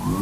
Hello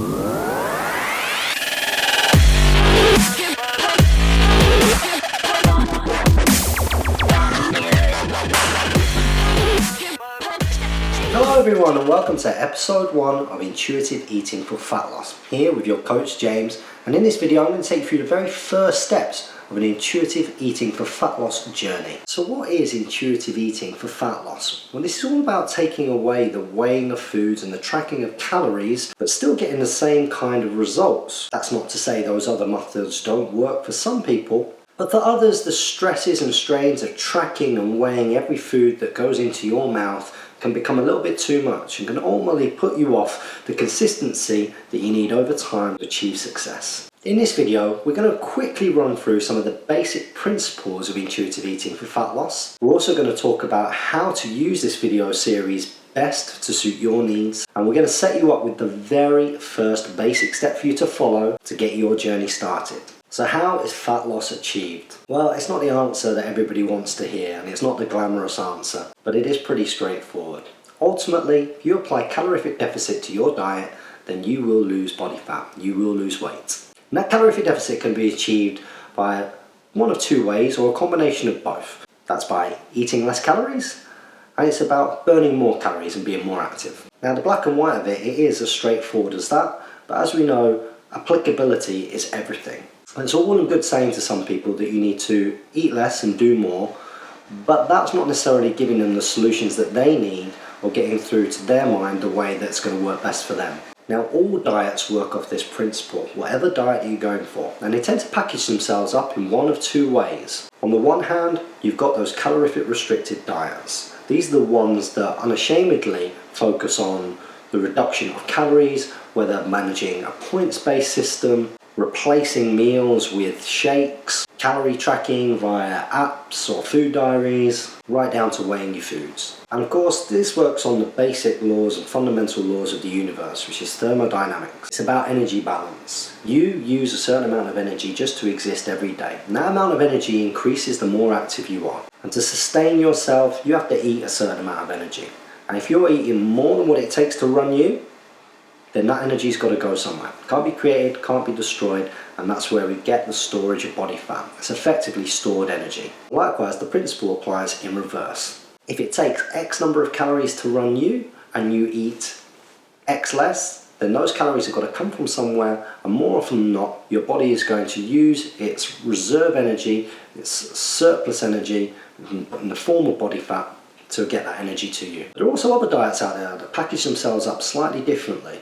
everyone and welcome to episode 1 of Intuitive Eating for Fat Loss. Here with your coach James, and in this video I'm going to take you through the very first steps of an intuitive eating for fat loss journey. So what is intuitive eating for fat loss? Well, this is all about taking away the weighing of foods and the tracking of calories, but still getting the same kind of results. That's not to say those other methods don't work for some people, but for others the stresses and strains of tracking and weighing every food that goes into your mouth can become a little bit too much and can ultimately put you off the consistency that you need over time to achieve success. In this video, we're going to quickly run through some of the basic principles of intuitive eating for fat loss. We're also going to talk about how to use this video series best to suit your needs, and we're going to set you up with the very first basic step for you to follow to get your journey started. So how is fat loss achieved? Well, it's not the answer that everybody wants to hear, and it's not the glamorous answer, but it is pretty straightforward. Ultimately, if you apply calorific deficit to your diet, then you will lose body fat, you will lose weight. And that calorific deficit can be achieved by one of two ways, or a combination of both. That's by eating less calories, and it's about burning more calories and being more active. Now the black and white of it is as straightforward as that, but as we know, applicability is everything. And it's all well and good saying to some people that you need to eat less and do more, but that's not necessarily giving them the solutions that they need or getting through to their mind the way that's going to work best for them. Now, all diets work off this principle, whatever diet you're going for, and they tend to package themselves up in one of two ways. On the one hand, you've got those calorific restricted diets. These are the ones that unashamedly focus on the reduction of calories, whether managing a points-based system, replacing meals with shakes, calorie tracking via apps or food diaries, right down to weighing your foods. And of course, this works on the basic laws and fundamental laws of the universe, which is thermodynamics. It's about energy balance. You use a certain amount of energy just to exist every day. And that amount of energy increases the more active you are. And to sustain yourself, you have to eat a certain amount of energy. And if you're eating more than what it takes to run you, then that energy's got to go somewhere. Can't be created, can't be destroyed, and that's where we get the storage of body fat. It's effectively stored energy. Likewise, the principle applies in reverse. If it takes X number of calories to run you, and you eat X less, then those calories have got to come from somewhere, and more often than not, your body is going to use its reserve energy, its surplus energy, in the form of body fat, to get that energy to you. There are also other diets out there that package themselves up slightly differently.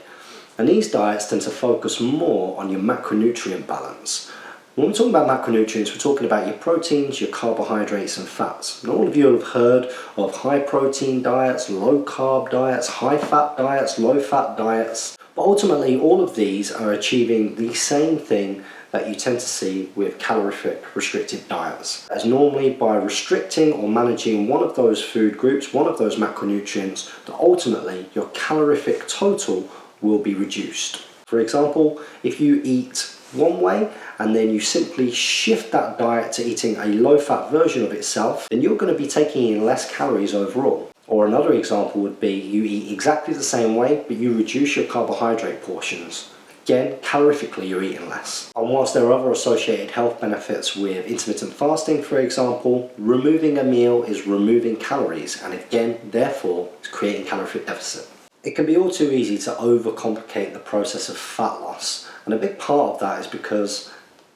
And these diets tend to focus more on your macronutrient balance. When we're talking about macronutrients, we're talking about your proteins, your carbohydrates and fats. And all of you have heard of high protein diets, low carb diets, high fat diets, low fat diets. But ultimately, all of these are achieving the same thing that you tend to see with calorific restricted diets. As normally by restricting or managing one of those food groups, one of those macronutrients, that ultimately your calorific total will be reduced. For example, if you eat one way and then you simply shift that diet to eating a low-fat version of itself, then you're going to be taking in less calories overall. Or another example would be you eat exactly the same way, but you reduce your carbohydrate portions. Again, calorifically you're eating less. And whilst there are other associated health benefits with intermittent fasting, for example, removing a meal is removing calories, and again, therefore, it's creating calorific deficit. It can be all too easy to overcomplicate the process of fat loss, and a big part of that is because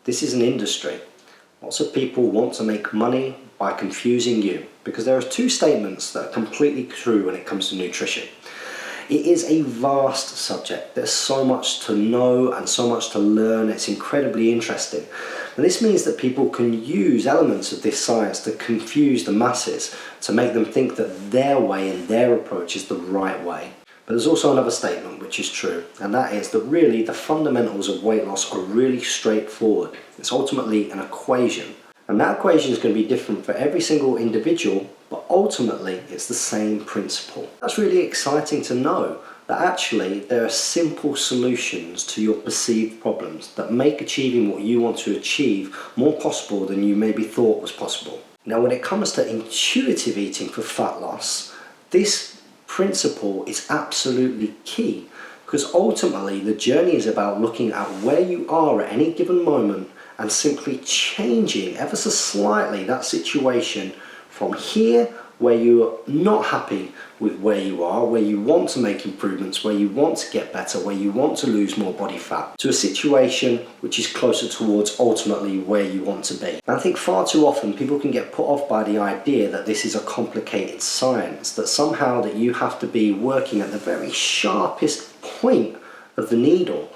this is an industry. Lots of people want to make money by confusing you, because there are two statements that are completely true when it comes to nutrition. It is a vast subject. There's so much to know and so much to learn. It's incredibly interesting. And this means that people can use elements of this science to confuse the masses, to make them think that their way and their approach is the right way. But there's also another statement which is true, and that is that really the fundamentals of weight loss are really straightforward. It's ultimately an equation, and that equation is going to be different for every single individual, but ultimately it's the same principle. That's really exciting to know, that actually there are simple solutions to your perceived problems that make achieving what you want to achieve more possible than you maybe thought was possible. Now, when it comes to intuitive eating for fat loss, this principle is absolutely key Because ultimately the journey is about looking at where you are at any given moment and simply changing ever so slightly that situation from here, where you're not happy with where you are, where you want to make improvements, where you want to get better, where you want to lose more body fat, to a situation which is closer towards ultimately where you want to be. And I think far too often people can get put off by the idea that this is a complicated science, that somehow that you have to be working at the very sharpest point of the needle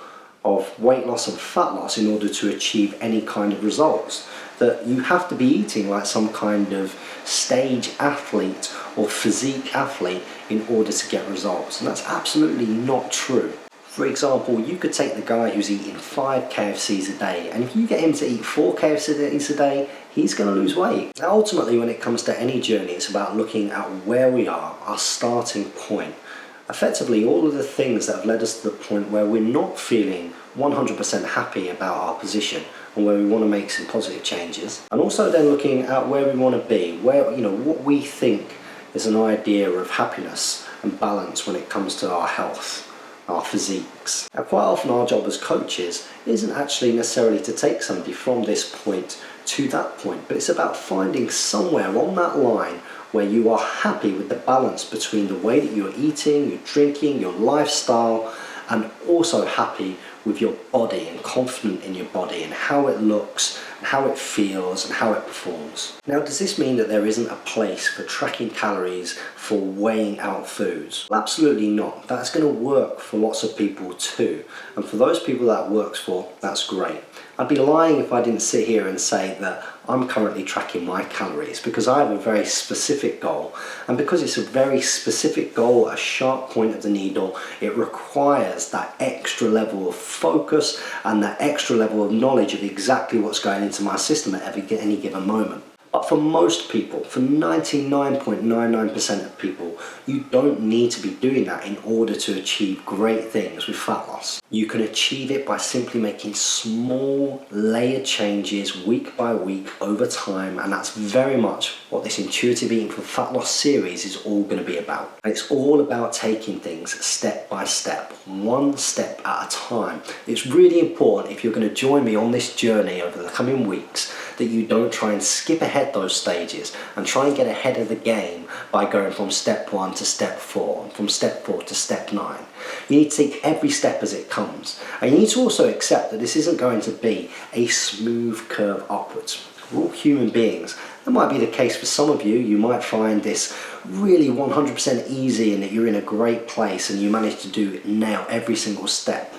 of weight loss and fat loss in order to achieve any kind of results. That you have to be eating like some kind of stage athlete or physique athlete in order to get results. And that's absolutely not true. For example, you could take the guy who's eating 5 KFCs a day, and if you get him to eat 4 KFCs a day, he's going to lose weight. Now, ultimately, when it comes to any journey, it's about looking at where we are, our starting point. Effectively, all of the things that have led us to the point where we're not feeling 100% happy about our position and where we want to make some positive changes. And also then looking at where we want to be, where, what we think is an idea of happiness and balance when it comes to our health, our physiques. Now, quite often our job as coaches isn't actually necessarily to take somebody from this point to that point, but it's about finding somewhere on that line where you are happy with the balance between the way that you're eating, you're drinking, your lifestyle, and also happy with your body and confident in your body and how it looks and how it feels and how it performs. Now, does this mean that there isn't a place for tracking calories, for weighing out foods? Well, absolutely not. That's going to work for lots of people too. And for those people that works for, that's great. I'd be lying if I didn't sit here and say that I'm currently tracking my calories, because I have a very specific goal, and because it's a very specific goal, a sharp point of the needle, it requires that extra level of focus and that extra level of knowledge of exactly what's going into my system at any given moment. But for most people, for 99.99% of people, you don't need to be doing that in order to achieve great things with fat loss. You can achieve it by simply making small layered changes week by week over time, and that's very much what this Intuitive Eating for Fat Loss series is all going to be about. And it's all about taking things step by step, one step at a time. It's really important, if you're going to join me on this journey over the coming weeks, that you don't try and skip ahead those stages and try and get ahead of the game by going from step 1 to step 4 and from step 4 to step 9. You need to take every step as it comes, and you need to also accept that this isn't going to be a smooth curve upwards. We're all human beings. That might be the case for some of you. You might find this really 100% easy and that you're in a great place and you manage to do it now every single step.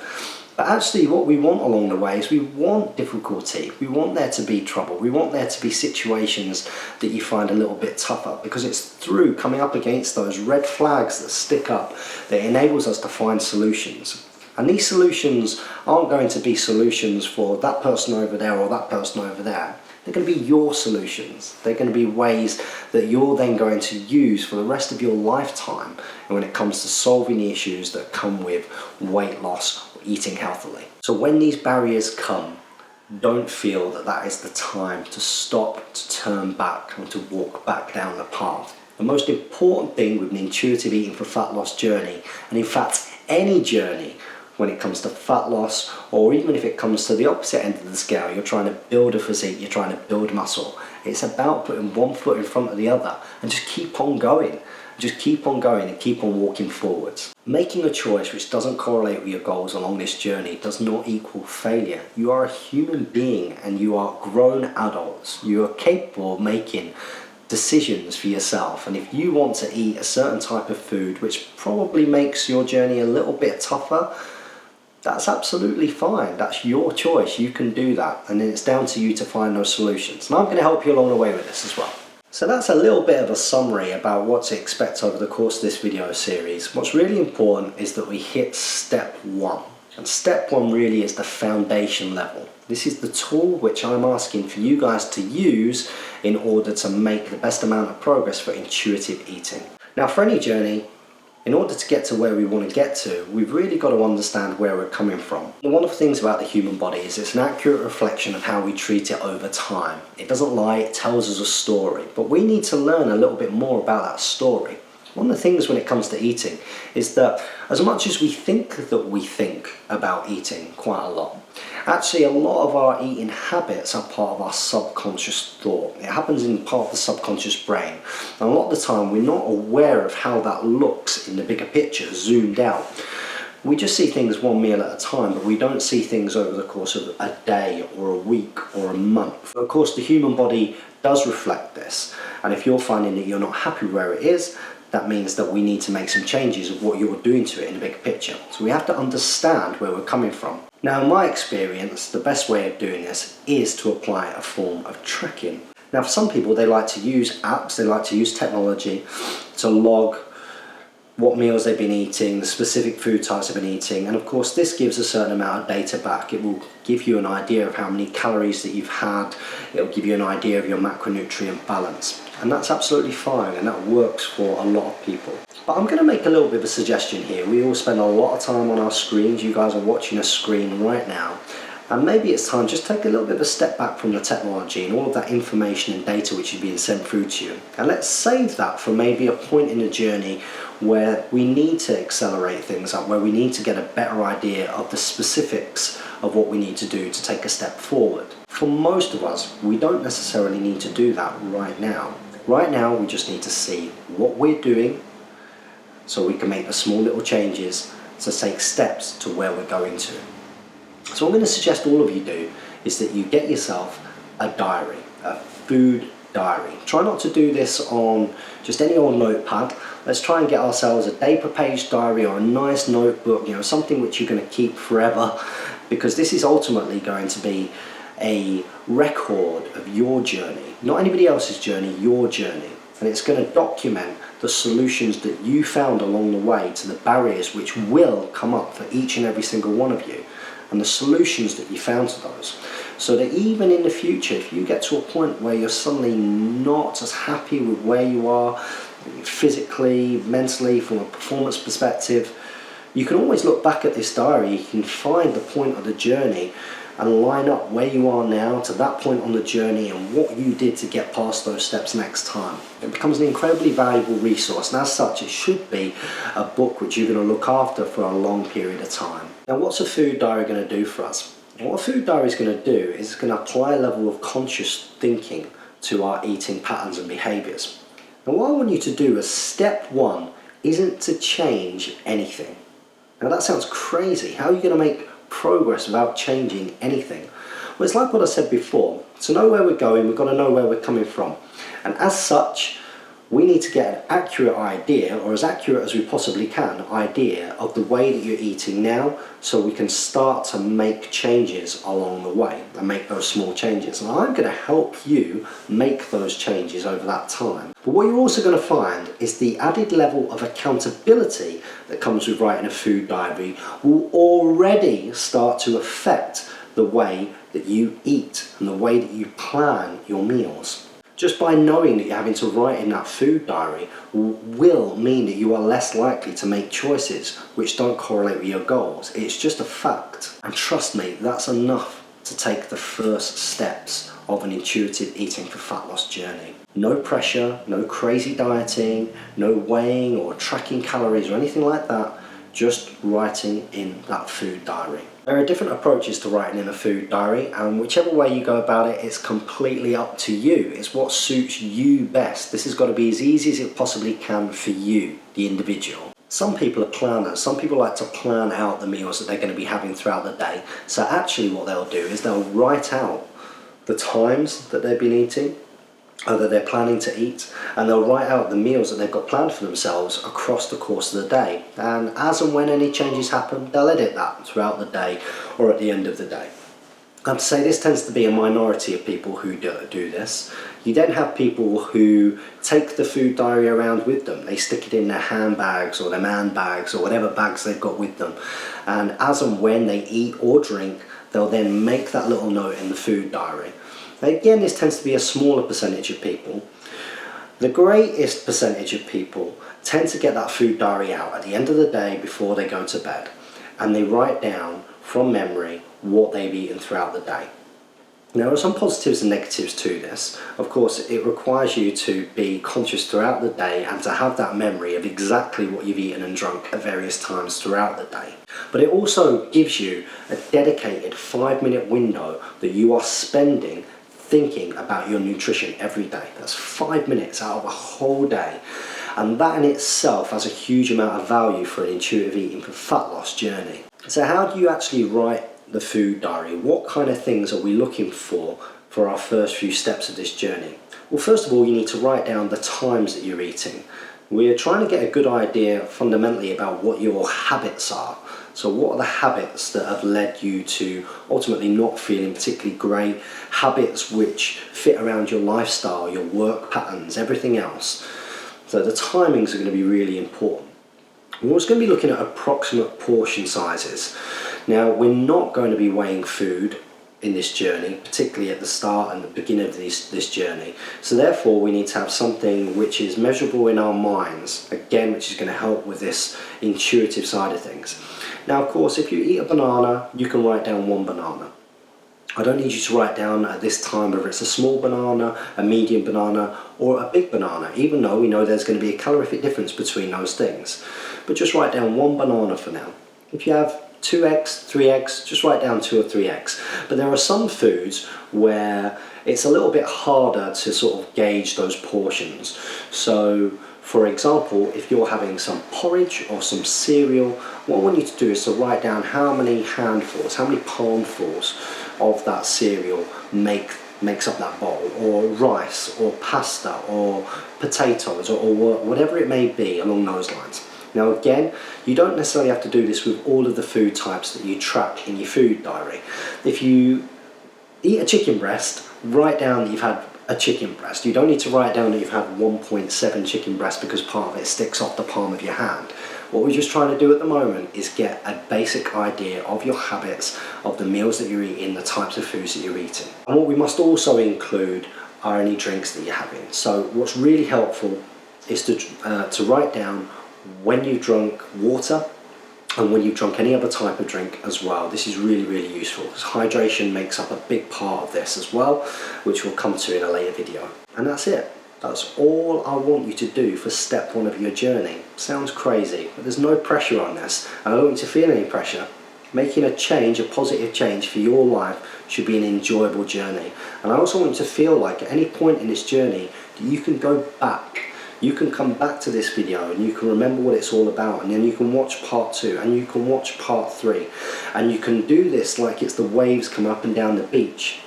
But actually what we want along the way is we want difficulty, we want there to be trouble, we want there to be situations that you find a little bit tougher, because it's through coming up against those red flags that stick up that enables us to find solutions. And these solutions aren't going to be solutions for that person over there or that person over there. They're going to be your solutions. They're going to be ways that you're then going to use for the rest of your lifetime when it comes to solving the issues that come with weight loss, eating healthily. So when these barriers come, don't feel that that is the time to stop, to turn back and to walk back down the path. The most important thing with an Intuitive Eating for Fat Loss journey, and in fact any journey when it comes to fat loss, or even if it comes to the opposite end of the scale, you're trying to build a physique, you're trying to build muscle, it's about putting one foot in front of the other and just keep on going. Just keep on going and keep on walking forwards. Making a choice which doesn't correlate with your goals along this journey does not equal failure. You are a human being and you are grown adults. You are capable of making decisions for yourself, and if you want to eat a certain type of food which probably makes your journey a little bit tougher, that's absolutely fine. That's your choice. You can do that, and then it's down to you to find those solutions. And I'm going to help you along the way with this as well. So that's a little bit of a summary about what to expect over the course of this video series. What's really important is that we hit step 1. And step 1 really is the foundation level. This is the tool which I'm asking for you guys to use in order to make the best amount of progress for intuitive eating. Now, for any journey, in order to get to where we want to get to, we've really got to understand where we're coming from. The wonderful things about the human body is it's an accurate reflection of how we treat it over time. It doesn't lie, it tells us a story, but we need to learn a little bit more about that story. One of the things when it comes to eating is that as much as we think about eating quite a lot, actually a lot of our eating habits are part of our subconscious thought. It happens in part of the subconscious brain. And a lot of the time we're not aware of how that looks in the bigger picture, zoomed out. We just see things one meal at a time, but we don't see things over the course of a day or a week or a month. Of course, the human body does reflect this. And if you're finding that you're not happy where it is, that means that we need to make some changes of what you're doing to it in the bigger picture. So we have to understand where we're coming from. Now, in my experience, the best way of doing this is to apply a form of tracking. Now, for some people, they like to use apps, they like to use technology to log what meals they've been eating, the specific food types they've been eating, and of course this gives a certain amount of data back. It will give you an idea of how many calories that you've had, it will give you an idea of your macronutrient balance, and that's absolutely fine, and that works for a lot of people. But I'm going to make a little bit of a suggestion here. We all spend a lot of time on our screens. You guys are watching a screen right now, and maybe it's time just take a little bit of a step back from the technology and all of that information and data which is being sent through to you, and let's save that for maybe a point in the journey where we need to accelerate things up, where we need to get a better idea of the specifics of what we need to do to take a step forward. For most of us, we don't necessarily need to do that right now. Right now, we just need to see what we're doing so we can make the small little changes to take steps to where we're going to. So what I'm going to suggest all of you do is that you get yourself a diary, a food diary. Try not to do this on just any old notepad. Let's try and get ourselves a day per page diary or a nice notebook, something which you're going to keep forever, because this is ultimately going to be a record of your journey, not anybody else's journey, your journey. And it's going to document the solutions that you found along the way to the barriers which will come up for each and every single one of you, and the solutions that you found to those. So that even in the future, if you get to a point where you're suddenly not as happy with where you are, physically, mentally, from a performance perspective, you can always look back at this diary. You can find the point of the journey and line up where you are now to that point on the journey and what you did to get past those steps next time. It becomes an incredibly valuable resource, and as such it should be a book which you're going to look after for a long period of time. Now, what's a food diary going to do for us? What a food diary is going to do is it's going to apply a level of conscious thinking to our eating patterns and behaviours. Now, what I want you to do as step one isn't to change anything. Now, that sounds crazy. How are you going to make progress without changing anything? Well, it's like what I said before. To know where we're going, we've got to know where we're coming from. And as such, we need to get an accurate idea, or as accurate as we possibly can, idea of the way that you're eating now, so we can start to make changes along the way and make those small changes. And I'm going to help you make those changes over that time. But what you're also going to find is the added level of accountability that comes with writing a food diary will already start to affect the way that you eat and the way that you plan your meals. Just by knowing that you're having to write in that food diary will mean that you are less likely to make choices which don't correlate with your goals. It's just a fact. And trust me, that's enough to take the first steps of an intuitive eating for fat loss journey. No pressure, no crazy dieting, no weighing or tracking calories or anything like that. Just writing in that food diary. There are different approaches to writing in a food diary, and whichever way you go about it, it's completely up to you. It's what suits you best. This has got to be as easy as it possibly can for you, the individual. Some people are planners. Some people like to plan out the meals that they're going to be having throughout the day. So actually what they'll do is they'll write out the times that they've been eating, or that they're planning to eat, and they'll write out the meals that they've got planned for themselves across the course of the day. And as and when any changes happen, they'll edit that throughout the day or at the end of the day. I have to say this tends to be a minority of people who do this. You then have people who take the food diary around with them. They stick it in their handbags or their man bags or whatever bags they've got with them. And as and when they eat or drink, they'll then make that little note in the food diary. Again, this tends to be a smaller percentage of people. The greatest percentage of people tend to get that food diary out at the end of the day before they go to bed, and they write down from memory what they've eaten throughout the day. Now, there are some positives and negatives to this. Of course, it requires you to be conscious throughout the day and to have that memory of exactly what you've eaten and drunk at various times throughout the day. But it also gives you a dedicated 5-minute window that you are spending thinking about your nutrition every day. That's 5 minutes out of a whole day. And that in itself has a huge amount of value for an intuitive eating for fat loss journey. So how do you actually write the food diary? What kind of things are we looking for our first few steps of this journey? Well, first of all, you need to write down the times that you're eating. We're trying to get a good idea fundamentally about what your habits are. So what are the habits that have led you to ultimately not feeling particularly great, habits which fit around your lifestyle, your work patterns, everything else. So the timings are going to be really important. We're also going to be looking at approximate portion sizes. Now, we're not going to be weighing food in this journey, particularly at the start and the beginning of this journey. So therefore, we need to have something which is measurable in our minds, again, which is going to help with this intuitive side of things. Now, of course, if you eat a banana, you can write down 1 banana. I don't need you to write down at this time whether it's a small banana, a medium banana, or a big banana, even though we know there's going to be a calorific difference between those things. But just write down 1 banana for now. If you have 2 eggs, 3 eggs, just write down 2 or 3 eggs. But there are some foods where it's a little bit harder to sort of gauge those portions. So, for example, if you're having some porridge or some cereal, what I want you to do is to write down how many handfuls, how many palmfuls of that cereal makes up that bowl, or rice, or pasta, or potatoes, or whatever it may be along those lines. Now again, you don't necessarily have to do this with all of the food types that you track in your food diary. If you eat a chicken breast, write down that you've had a chicken breast. You don't need to write down that you've had 1.7 chicken breasts because part of it sticks off the palm of your hand. What we're just trying to do at the moment is get a basic idea of your habits, of the meals that you're eating, the types of foods that you're eating. And what we must also include are any drinks that you're having. So what's really helpful is to write down when you've drunk water and when you've drunk any other type of drink as well. This is really, really useful because hydration makes up a big part of this as well, which we'll come to in a later video. And that's it. That's all I want you to do for step 1 of your journey. Sounds crazy, but there's no pressure on this, and I don't want you to feel any pressure. Making a change, a positive change for your life should be an enjoyable journey. And I also want you to feel like at any point in this journey that you can go back. You can come back to this video and you can remember what it's all about, and then you can watch part 2 and you can watch part 3, and you can do this like it's the waves coming up and down the beach.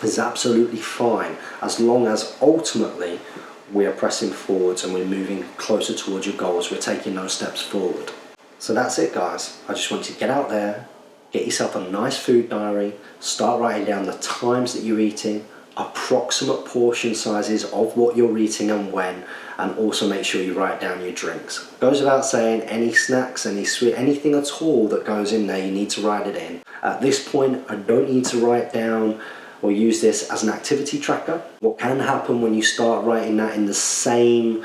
It's absolutely fine as long as ultimately we are pressing forwards and we're moving closer towards your goals. We're taking those steps forward. So that's it, guys. I just want you to get out there, get yourself a nice food diary, start writing down the times that you're eating, approximate portion sizes of what you're eating and when, and also make sure you write down your drinks. It goes without saying, any snacks, any sweet, anything at all that goes in there, you need to write it in. At this point, I don't need to write down or use this as an activity tracker. What can happen when you start writing that in the same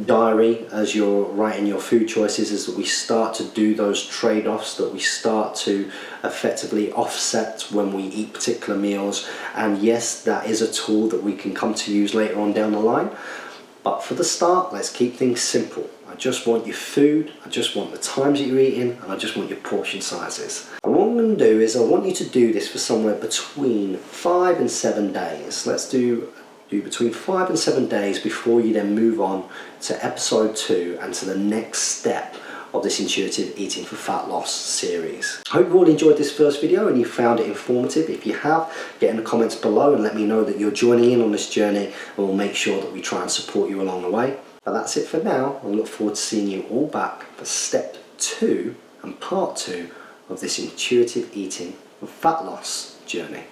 diary as you're writing your food choices is that we start to do those trade-offs, that we start to effectively offset when we eat particular meals. And yes, that is a tool that we can come to use later on down the line. But for the start, let's keep things simple. I just want your food, I just want the times that you're eating, and I just want your portion sizes. And what I'm going to do is I want you to do this for somewhere between 5 and 7 days. Let's do between 5 and 7 days before you then move on to episode 2 and to the next step of this Intuitive Eating for Fat Loss series. I hope you all enjoyed this first video and you found it informative. If you have, get in the comments below and let me know that you're joining in on this journey, and we'll make sure that we try and support you along the way. But that's it for now. I look forward to seeing you all back for step 2 and part 2 of this Intuitive Eating for Fat Loss journey.